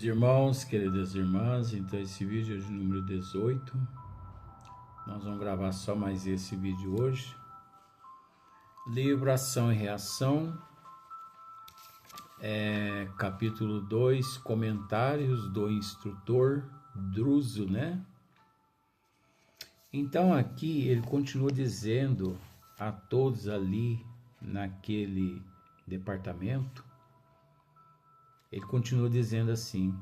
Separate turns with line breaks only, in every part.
Irmãos, queridas irmãs, então esse vídeo é de número 18. Nós vamos gravar só mais esse vídeo hoje. Livro Ação e Reação, capítulo 2, comentários do instrutor Druso, né? Então aqui ele continua dizendo a todos ali naquele departamento, ele continua dizendo assim: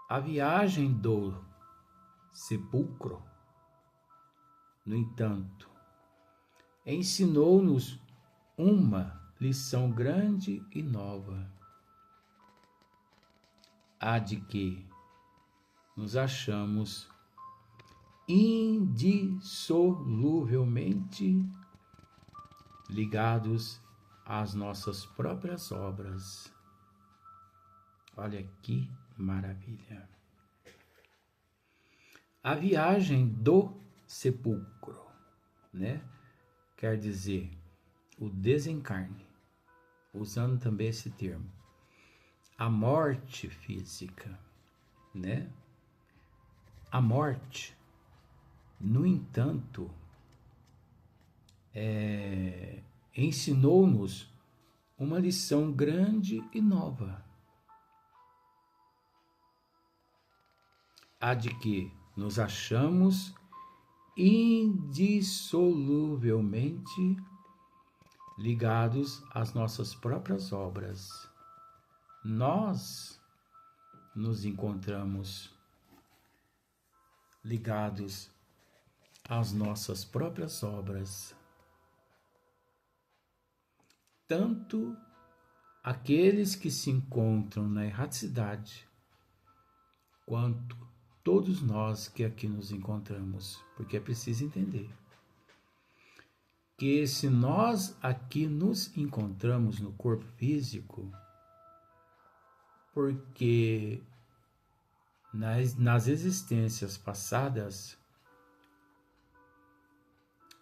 a viagem do sepulcro, no entanto, ensinou-nos uma lição grande e nova, a de que nos achamos indissoluvelmente ligados às nossas próprias obras. Olha que maravilha! A viagem do sepulcro, né? Quer dizer, o desencarne, usando também esse termo. A morte física, né? A morte, no entanto, ensinou-nos uma lição grande e nova, a de que nos achamos indissoluvelmente ligados às nossas próprias obras. Nós nos encontramos ligados às nossas próprias obras. Tanto aqueles que se encontram na erraticidade, quanto todos nós que aqui nos encontramos, porque é preciso entender que se nós aqui nos encontramos no corpo físico, porque nas existências passadas,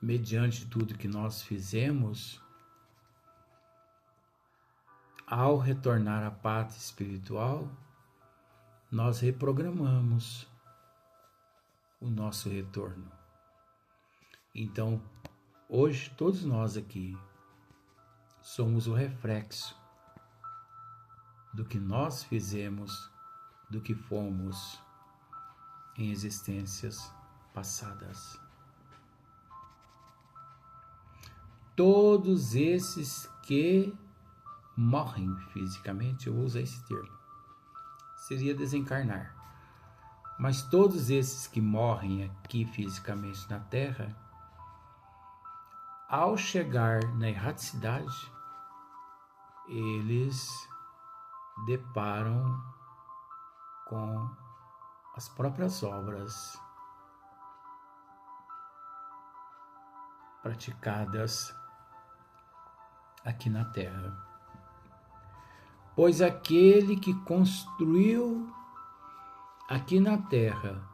mediante tudo que nós fizemos, ao retornar à pátria espiritual, nós reprogramamos o nosso retorno. Então, hoje, todos nós aqui somos o reflexo do que nós fizemos, do que fomos em existências passadas. Todos esses que morrem fisicamente, eu vou usar esse termo, seria desencarnar. Mas todos esses que morrem aqui fisicamente na Terra, ao chegar na erraticidade, eles deparam com as próprias obras praticadas aqui na Terra. Pois aquele que construiu aqui na Terra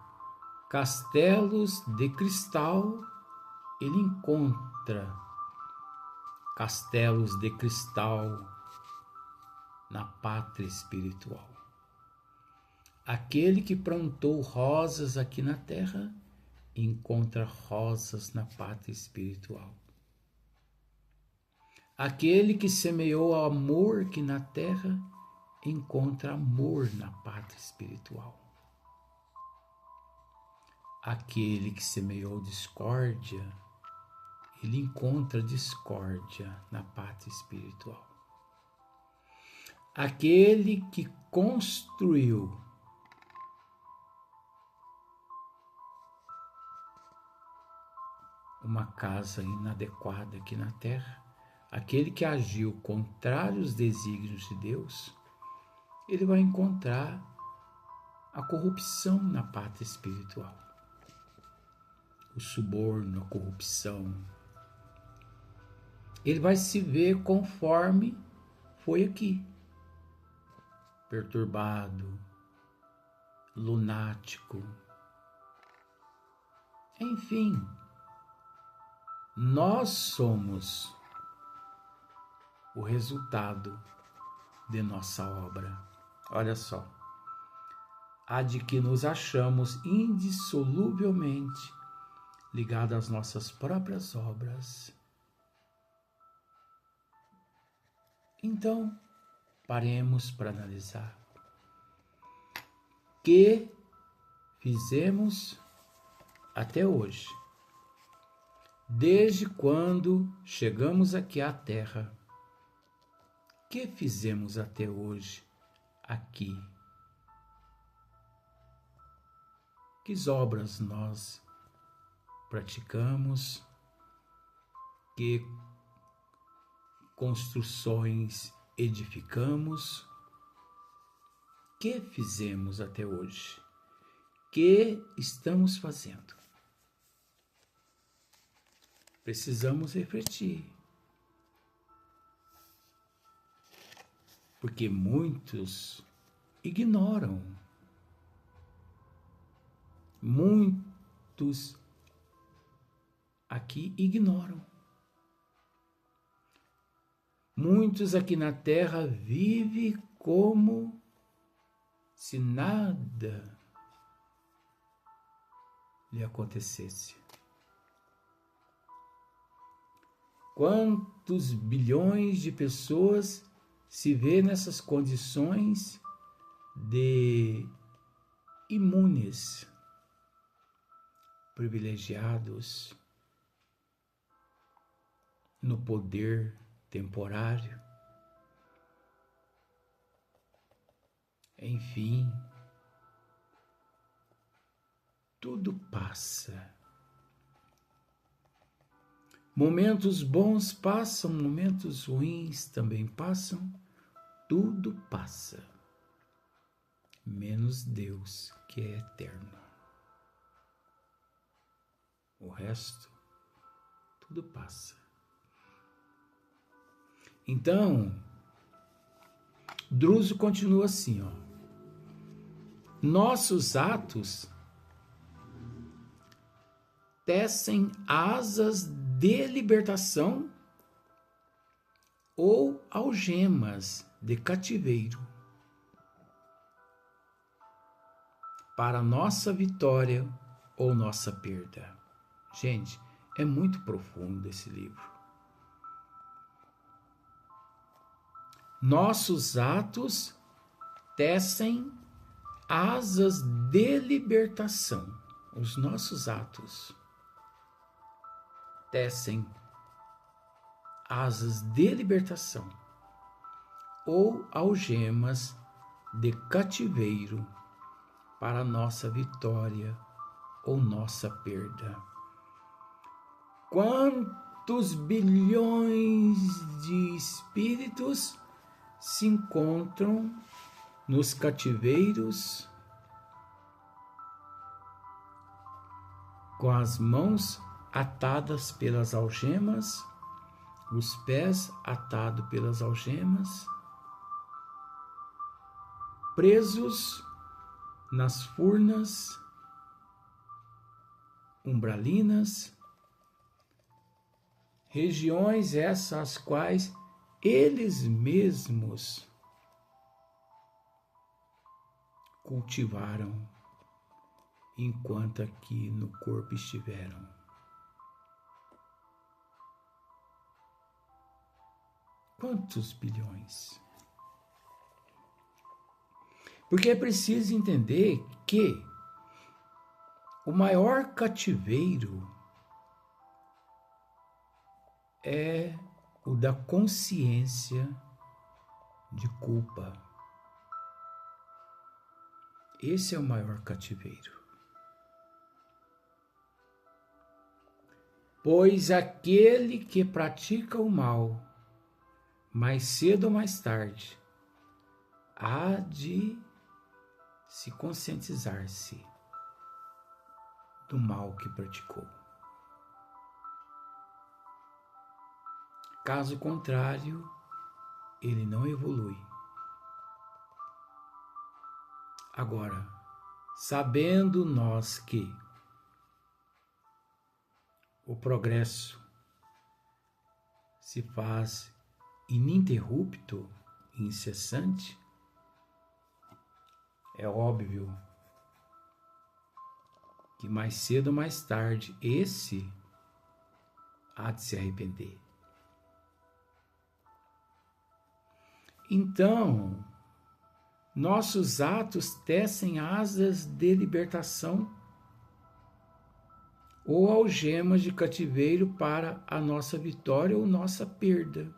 castelos de cristal, ele encontra castelos de cristal na pátria espiritual. Aquele que plantou rosas aqui na Terra encontra rosas na pátria espiritual. Aquele que semeou amor aqui na Terra encontra amor na pátria espiritual. Aquele que semeou discórdia, ele encontra discórdia na pátria espiritual. Aquele que construiu uma casa inadequada aqui na Terra, aquele que agiu contrário aos desígnios de Deus, ele vai encontrar a corrupção na pátria espiritual. O suborno, a corrupção. Ele vai se ver conforme foi aqui. Perturbado, lunático. Enfim, nós somos o resultado de nossa obra. Olha só, a de que nos achamos indissoluvelmente ligados às nossas próprias obras. Então, paremos para analisar. O que fizemos até hoje? Desde quando chegamos aqui à Terra, o que fizemos até hoje aqui? Que obras nós praticamos? Que construções edificamos? O que fizemos até hoje? O que estamos fazendo? Precisamos refletir. Porque muitos ignoram. Muitos aqui ignoram. Muitos aqui na Terra vivem como se nada lhe acontecesse. Quantos bilhões de pessoas se vê nessas condições de imunes, privilegiados no poder temporário? Enfim, tudo passa. Momentos bons passam, momentos ruins também passam, tudo passa, menos Deus, que é eterno. O resto, tudo passa. Então, Druso continua assim, ó. Nossos atos tecem asas de libertação ou algemas de cativeiro para nossa vitória ou nossa perda. Gente, é muito profundo esse livro. Nossos atos tecem asas de libertação. Os nossos atos tecem asas de libertação ou algemas de cativeiro para nossa vitória ou nossa perda. Quantos bilhões de espíritos se encontram nos cativeiros com as mãos atadas pelas algemas, os pés atados pelas algemas, presos nas furnas umbralinas, regiões essas as quais eles mesmos cultivaram enquanto aqui no corpo estiveram. Quantos bilhões? Porque é preciso entender que o maior cativeiro é o da consciência de culpa. Esse é o maior cativeiro. Pois aquele que pratica o mal, mais cedo ou mais tarde, há de se conscientizar-se do mal que praticou. Caso contrário, ele não evolui. Agora, sabendo nós que o progresso se faz ininterrupto, incessante, é óbvio que mais cedo ou mais tarde esse há de se arrepender. Então, nossos atos tecem asas de libertação ou algemas de cativeiro para a nossa vitória ou nossa perda.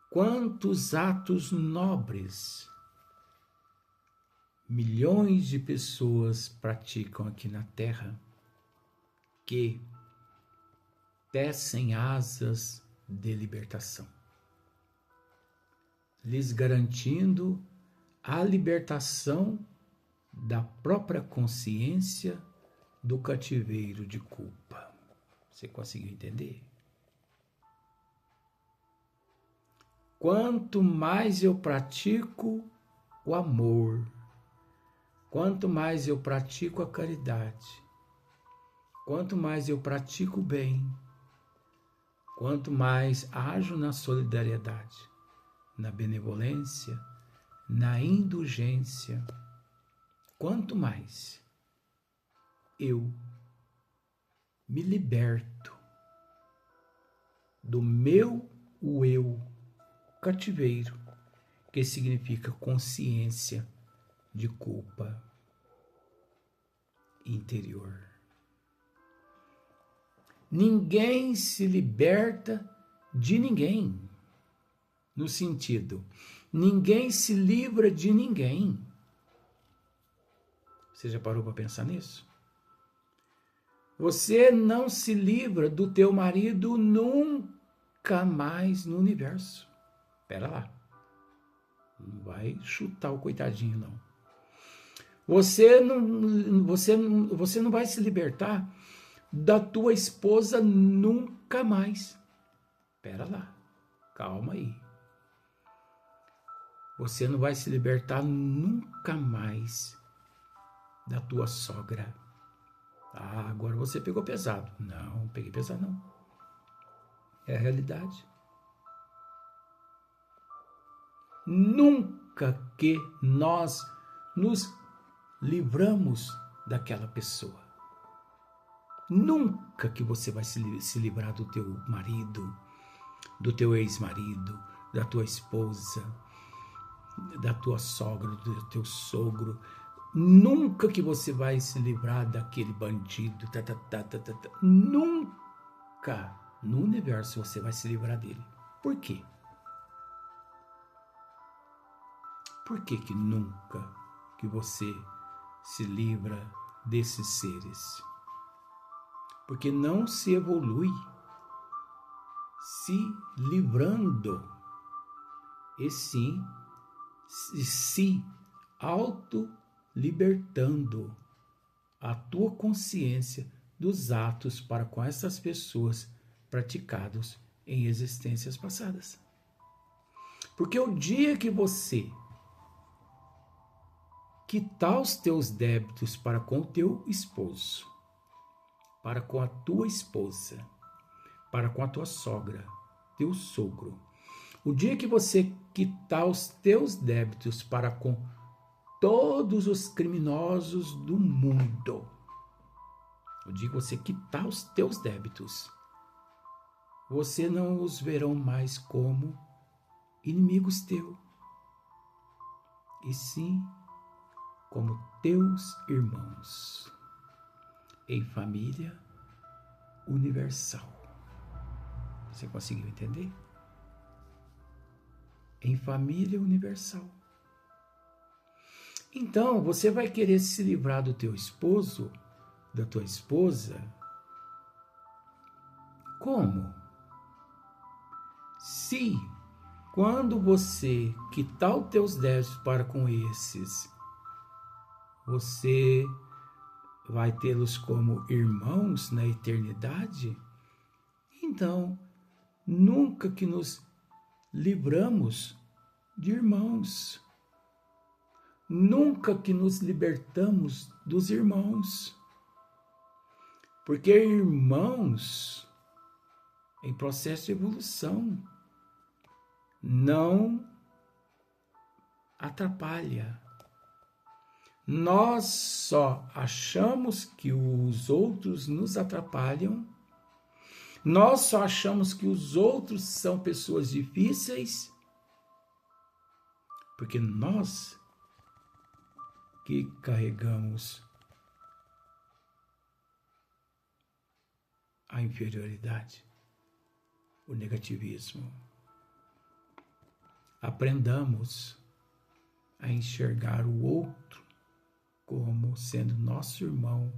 Quantos atos nobres milhões de pessoas praticam aqui na Terra que tecem asas de libertação, lhes garantindo a libertação da própria consciência do cativeiro de culpa. Você conseguiu entender? Quanto mais eu pratico o amor, quanto mais eu pratico a caridade, quanto mais eu pratico o bem, quanto mais ajo na solidariedade, na benevolência, na indulgência, quanto mais eu me liberto do meu eu cativeiro, que significa consciência de culpa interior. Ninguém se liberta de ninguém, no sentido, ninguém se livra de ninguém. Você já parou para pensar nisso? Você não se livra do teu marido nunca mais no universo. Espera lá. Não vai chutar o coitadinho, não. Você não vai se libertar da tua esposa nunca mais. Espera lá. Calma aí. Você não vai se libertar nunca mais da tua sogra. Ah, agora você pegou pesado. Não peguei pesado, não. É a realidade. Nunca que nós nos livramos daquela pessoa. Nunca que você vai se livrar do teu marido, do teu ex-marido, da tua esposa, da tua sogra, do teu sogro. Nunca que você vai se livrar daquele bandido. Nunca no universo você vai se livrar dele. Por quê? Por que que nunca que você se livra desses seres? Porque não se evolui se livrando, e sim se auto-libertando a tua consciência dos atos para com essas pessoas praticados em existências passadas. Porque o dia que você quitar os teus débitos para com o teu esposo, para com a tua esposa, para com a tua sogra, teu sogro, o dia que você quitar os teus débitos para com todos os criminosos do mundo, o dia que você quitar os teus débitos, você não os verão mais como inimigos teus, e sim como teus irmãos em família universal. Você conseguiu entender? Em família universal. Então, você vai querer se livrar do teu esposo, da tua esposa. Como? Se, quando você quitar os teus débitos para com esses, você vai tê-los como irmãos na eternidade, então, nunca que nos livramos de irmãos. Nunca que nos libertamos dos irmãos. Porque irmãos, em processo de evolução, não atrapalha, Nós só achamos que os outros nos atrapalham, nós só achamos que os outros são pessoas difíceis, porque nós que carregamos a inferioridade, o negativismo. Aprendamos a enxergar o outro como sendo nosso irmão.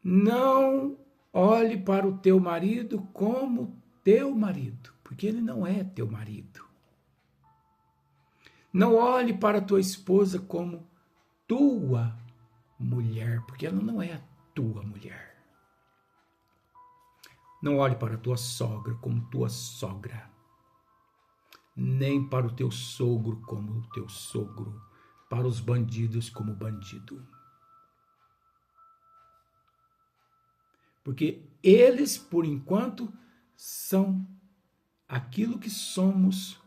Não olhe para o teu marido como teu marido, porque ele não é teu marido. Não olhe para a tua esposa como tua mulher, porque ela não é a tua mulher. Não olhe para a tua sogra como tua sogra, nem para o teu sogro como o teu sogro, para os bandidos como bandido. Porque eles, por enquanto, são aquilo que somos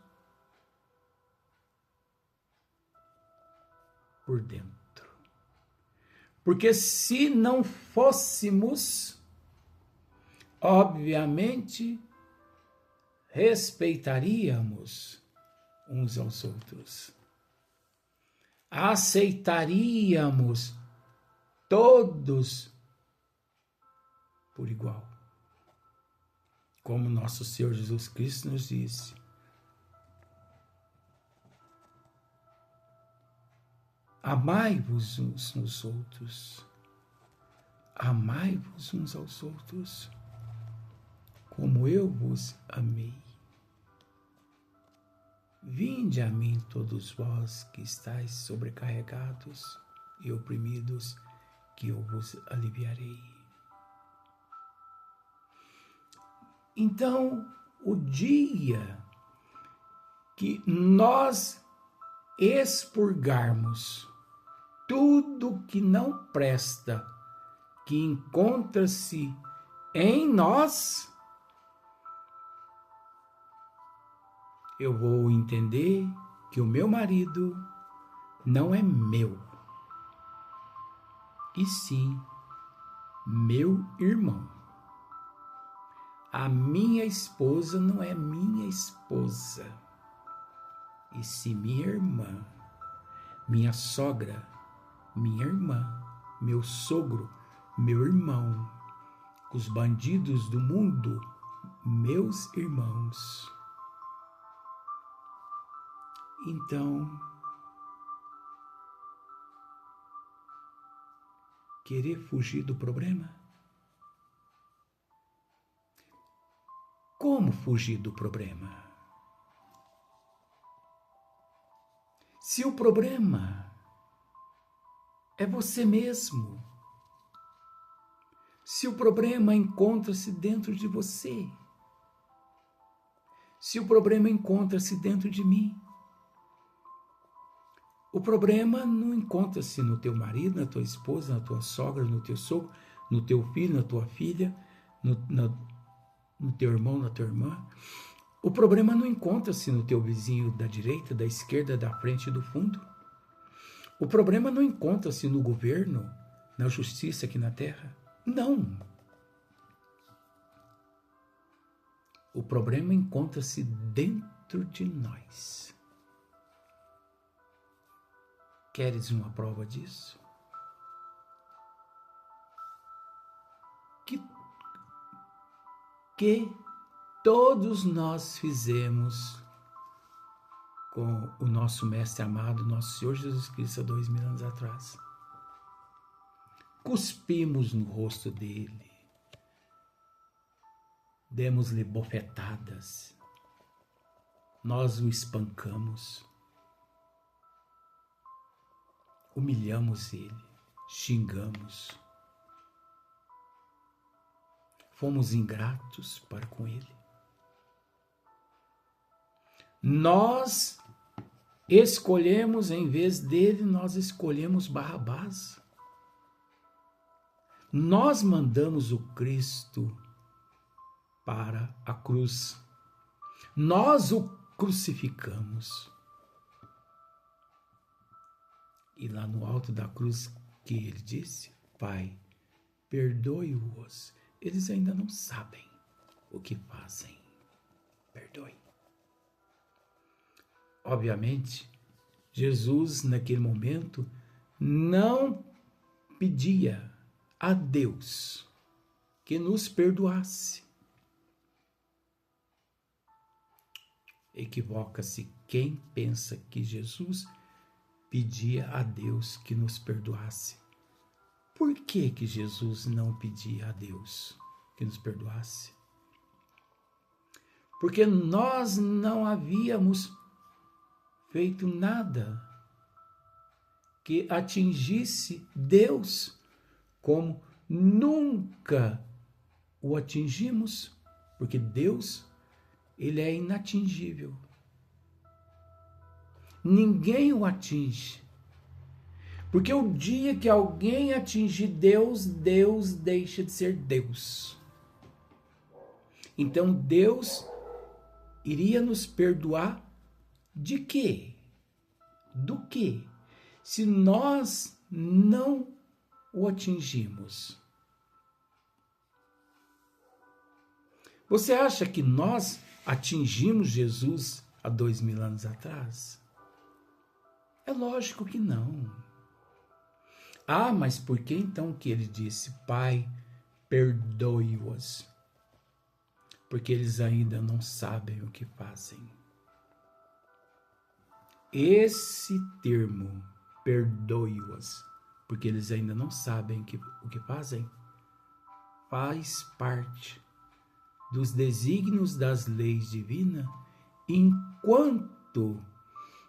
por dentro. Porque se não fôssemos, obviamente, respeitaríamos uns aos outros. Aceitaríamos todos por igual. Como nosso Senhor Jesus Cristo nos disse: amai-vos uns aos outros, amai-vos uns aos outros, como eu vos amei. Vinde a mim todos vós que estáis sobrecarregados e oprimidos, que eu vos aliviarei. Então, o dia que nós expurgarmos tudo que não presta, que encontra-se em nós, eu vou entender que o meu marido não é meu, e sim meu irmão. A minha esposa não é minha esposa, e sim minha irmã. Minha sogra, minha irmã. Meu sogro, meu irmão. Os bandidos do mundo, meus irmãos. Então, querer fugir do problema? Como fugir do problema? Se o problema é você mesmo, se o problema encontra-se dentro de você, se o problema encontra-se dentro de mim, o problema não encontra-se no teu marido, na tua esposa, na tua sogra, no teu sogro, no teu filho, na tua filha, no teu irmão, na tua irmã. O problema não encontra-se no teu vizinho da direita, da esquerda, da frente e do fundo. O problema não encontra-se no governo, na justiça aqui na terra. Não. O problema encontra-se dentro de nós. Queres uma prova disso? Que todos nós fizemos com o nosso mestre amado, nosso Senhor Jesus Cristo, há 2000 anos atrás. Cuspimos no rosto dele, demos-lhe bofetadas, nós o espancamos, humilhamos ele, xingamos, fomos ingratos para com ele. Nós escolhemos, em vez dele, nós escolhemos Barrabás. Nós mandamos o Cristo para a cruz. Nós o crucificamos. E lá no alto da cruz que ele disse: Pai, perdoe-os, eles ainda não sabem o que fazem. Perdoe. Obviamente, Jesus, naquele momento, não pedia a Deus que nos perdoasse. Equivoca-se quem pensa que Jesus pedia a Deus que nos perdoasse. Por que que Jesus não pedia a Deus que nos perdoasse? Porque nós não havíamos feito nada que atingisse Deus como nunca o atingimos, porque Deus, ele é inatingível. Ninguém o atinge. Porque o dia que alguém atingir Deus, Deus deixa de ser Deus. Então Deus iria nos perdoar de quê? Do quê? Se nós não o atingimos. Você acha que nós atingimos Jesus há 2000 anos atrás? É lógico que não. Ah, mas por que então que ele disse: Pai, perdoe-os? Porque eles ainda não sabem o que fazem. Esse termo, perdoe-os, porque eles ainda não sabem o que fazem, faz parte dos desígnios das leis divinas, enquanto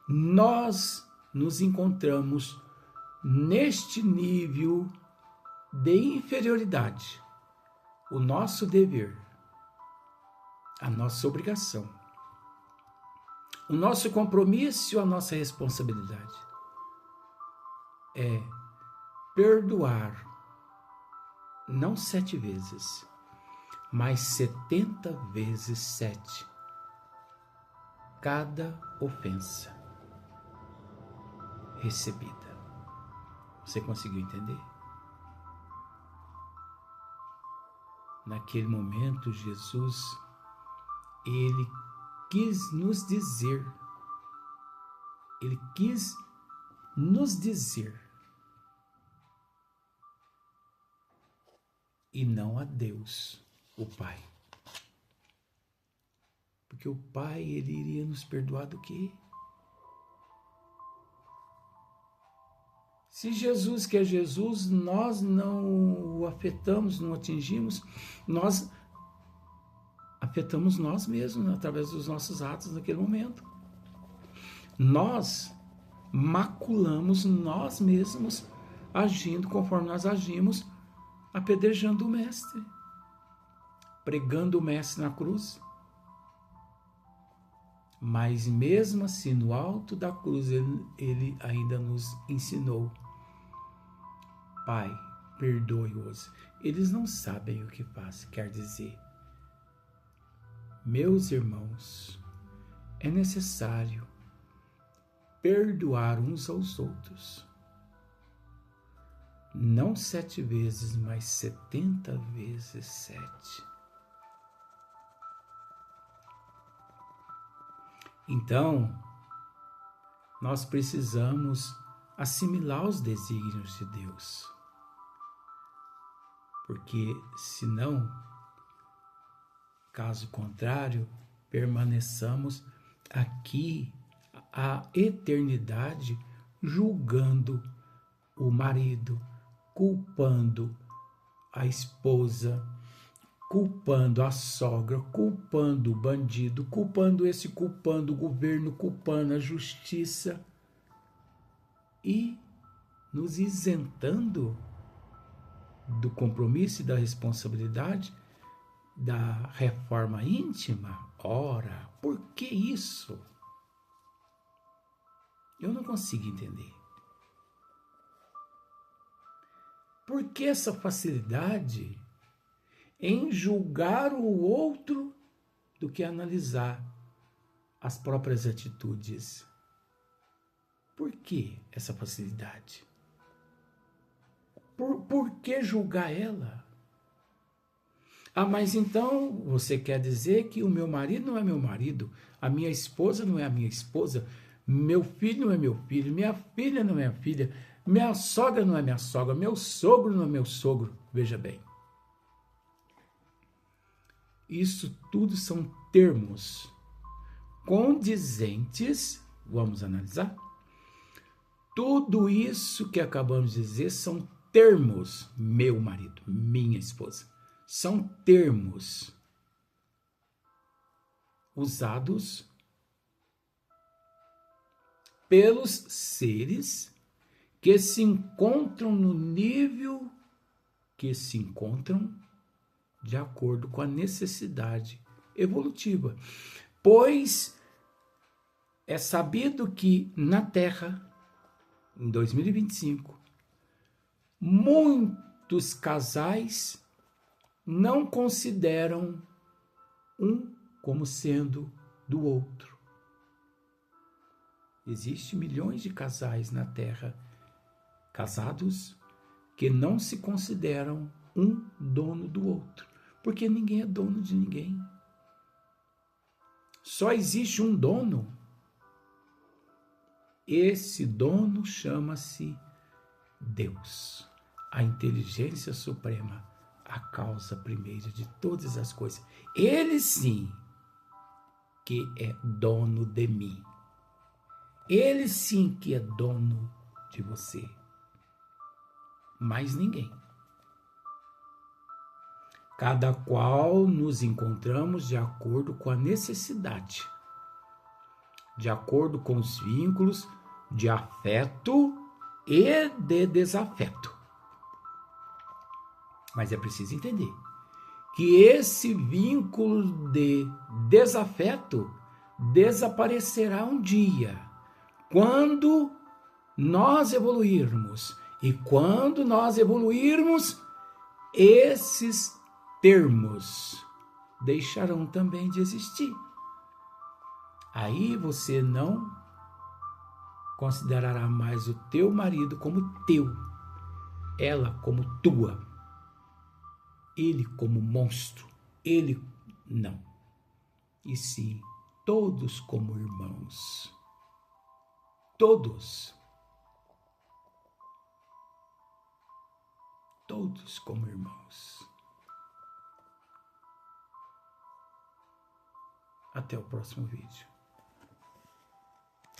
nós nos encontramos neste nível de inferioridade. O nosso dever, a nossa obrigação, o nosso compromisso, a nossa responsabilidade é perdoar não 7 vezes, mas 70 vezes 7 cada ofensa recebida. Você conseguiu entender? Naquele momento, Jesus, ele quis nos dizer, e não a Deus, o Pai. Porque o Pai, ele iria nos perdoar do quê? Se Jesus, que é Jesus, nós não o afetamos, não atingimos, nós afetamos nós mesmos através dos nossos atos naquele momento. Nós maculamos nós mesmos agindo conforme nós agimos, apedrejando o Mestre, pregando o Mestre na cruz. Mas mesmo assim, no alto da cruz, ele ainda nos ensinou: Pai, perdoe-os. Eles não sabem o que fazem. Quer dizer, meus irmãos, é necessário perdoar uns aos outros. Não 7 vezes, mas 70 vezes 7. Então, nós precisamos assimilar os desígnios de Deus. Porque, senão, caso contrário, permaneçamos aqui a eternidade julgando o marido, culpando a esposa, culpando a sogra, culpando o bandido, culpando o governo, culpando a justiça e nos isentando do compromisso e da responsabilidade da reforma íntima. Ora, por que isso? Eu não consigo entender. Por que essa facilidade em julgar o outro do que analisar as próprias atitudes? Por que essa facilidade? Por que julgar ela? Ah, mas então você quer dizer que o meu marido não é meu marido, a minha esposa não é a minha esposa, meu filho não é meu filho, minha filha não é minha filha, minha sogra não é minha sogra, meu sogro não é meu sogro. Veja bem. Isso tudo são termos condizentes, vamos analisar? Tudo isso que acabamos de dizer são termos, meu marido, minha esposa. São termos usados pelos seres que se encontram no nível que se encontram de acordo com a necessidade evolutiva. Pois é sabido que na Terra, em 2025, muitos casais não consideram um como sendo do outro. Existem milhões de casais na Terra casados que não se consideram um dono do outro, porque ninguém é dono de ninguém. Só existe um dono. Esse dono chama-se Deus, a inteligência suprema, a causa primeira de todas as coisas. Ele sim que é dono de mim. Ele sim que é dono de você. Mais ninguém. Cada qual nos encontramos de acordo com a necessidade, de acordo com os vínculos de afeto e de desafeto. Mas é preciso entender que esse vínculo de desafeto desaparecerá um dia, quando nós evoluirmos. E quando nós evoluirmos, esses termos deixarão também de existir. Aí você não considerará mais o teu marido como teu, ela como tua, ele como monstro, ele não. E sim, todos como irmãos. Todos. Todos como irmãos. Até o próximo vídeo.